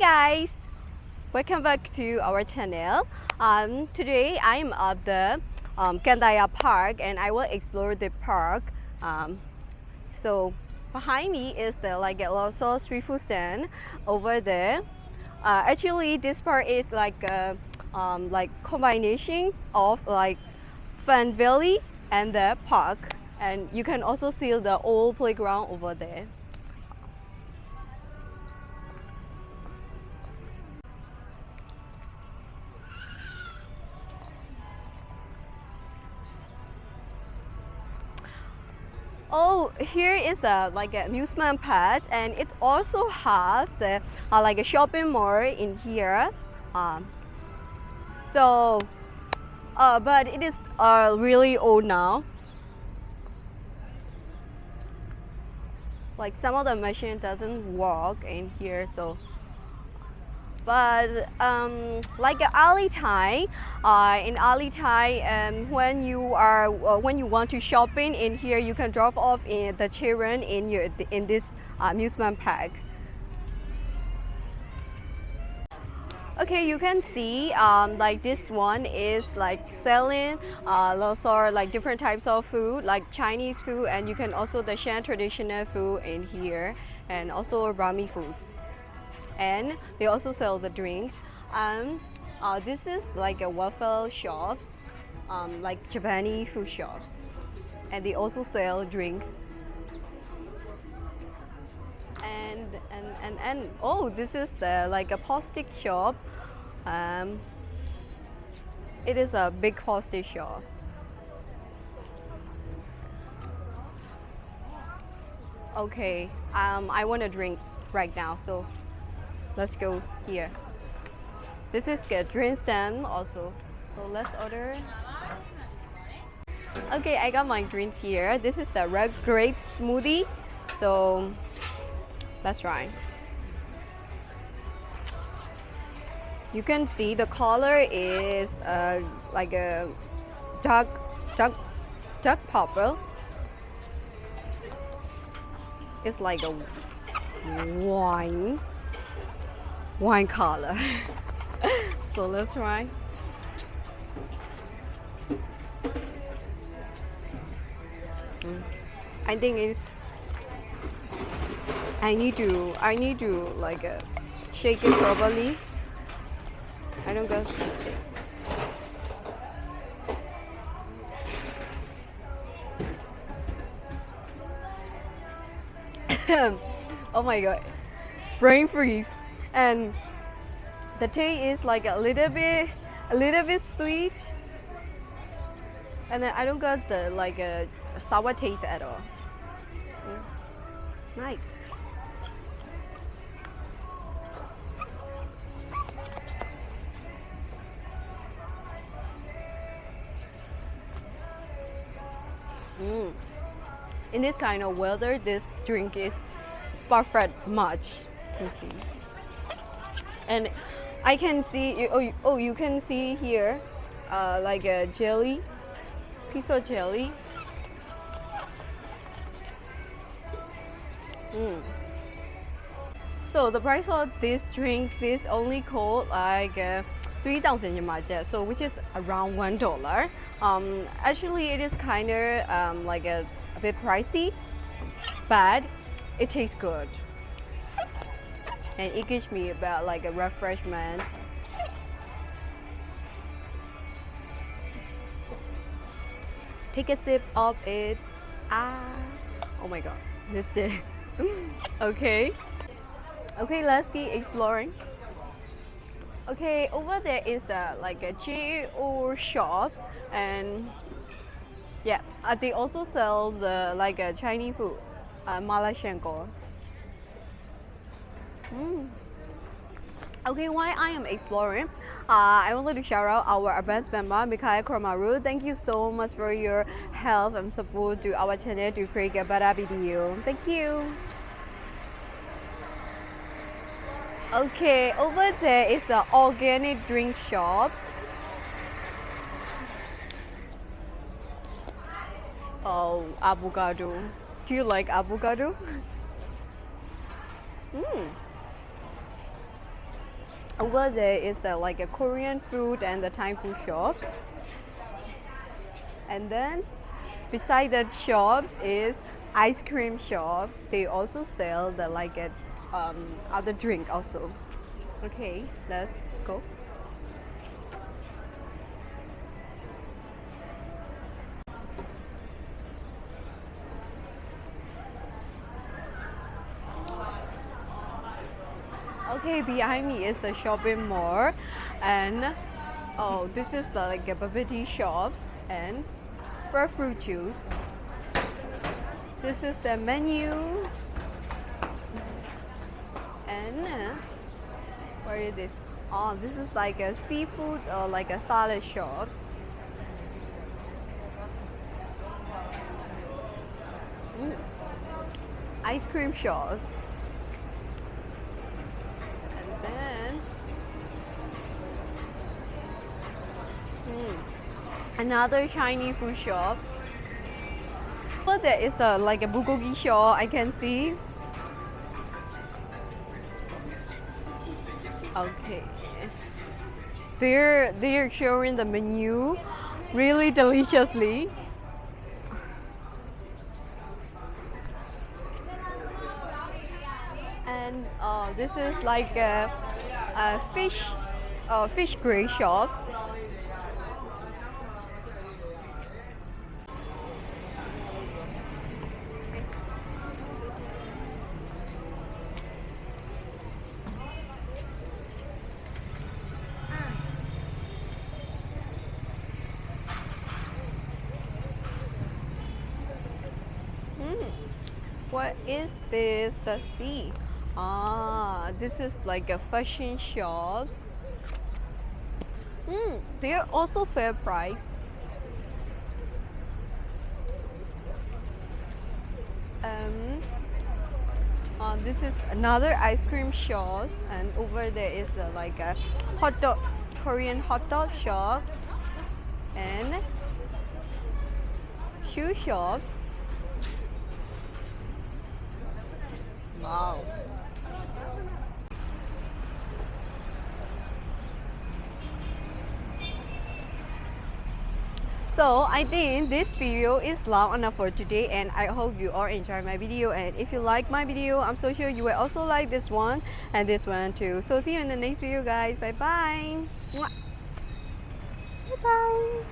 Hi guys, welcome back to our channel. Today I'm at the Gandaria park and I will explore the park. So behind me is the also street food stand over there. Actually, this part is like a combination of like Fun Valley and the park, and you can also see the old playground over there. Oh, here is a like an amusement park, and it also has the like a shopping mall in here. Um, so, but it is really old now. Like some of the machine doesn't work in here, so. But like early time, in early time, when you want to shopping in here, you can drop off in the children in this amusement park. Okay, you can see like this one is like selling lots of like different types of food, like Chinese food, and you can also the Shan traditional food in here, and also Burmese foods. And they also sell the drinks. This is like a waffle shops, like Japanese food shops, and they also sell drinks. And oh, this is the like a postage shop. It is a big postage shop. Okay, I want a drink right now, so let's go here. This is a drink stand also, so let's order. Okay, I got my drink here. This is the red grape smoothie, so let's try. You can see the color is like a dark purple. It's like a wine color. So let's try. I think it's. I need to like shake it properly. I don't get this. Oh my god, brain freeze. And the taste is like a little bit sweet, and then I don't get the like a sour taste at all. Nice. In this kind of weather, this drink is perfect match. And I can see, you can see here, like a jelly, piece of jelly. So the price of these drinks is only called like 3,000 yen, so which is around $1. Actually, it is kind of like a bit pricey, but it tastes good, and it gives me about like a refreshment. Take a sip of it. Oh my god, lipstick. Okay, let's keep exploring. Okay, over there is like a Chaw shops, and yeah, they also sell the like a Chinese food, Malaysian. Okay, while I am exploring, I would like to shout out our advanced member, Mikhail Kromaru. Thank you so much for your help and support to our channel to create a better video. Thank you. Okay, over there is an organic drink shops. Oh, avocado. Do you like avocado? Over there is like a Korean food and the Thai food shops. And then beside the shops is ice cream shop. They also sell the like a other drink also. Okay, let's go. Okay, behind me is the shopping mall, and oh, this is the like a bubble tea shops and for fruit juice. This is the menu, and where is this? Oh, this is like a seafood or like a salad shop. Ice cream shops. And then another Chinese food shop. But there is a like a bulgogi shop I can see. Okay. They're showing the menu really deliciously. And this is like a fish grade shops. What is this? The sea. Ah, this is like a fashion shops. They're also fair price. This is another ice cream shop, and over there is like a hot dog, Korean hot dog shop, and shoe shops. Wow. So I think this video is long enough for today, and I hope you all enjoy my video. And if you like my video, I'm so sure you will also like this one and this one too. So see you in the next video, guys. Bye bye. Bye bye.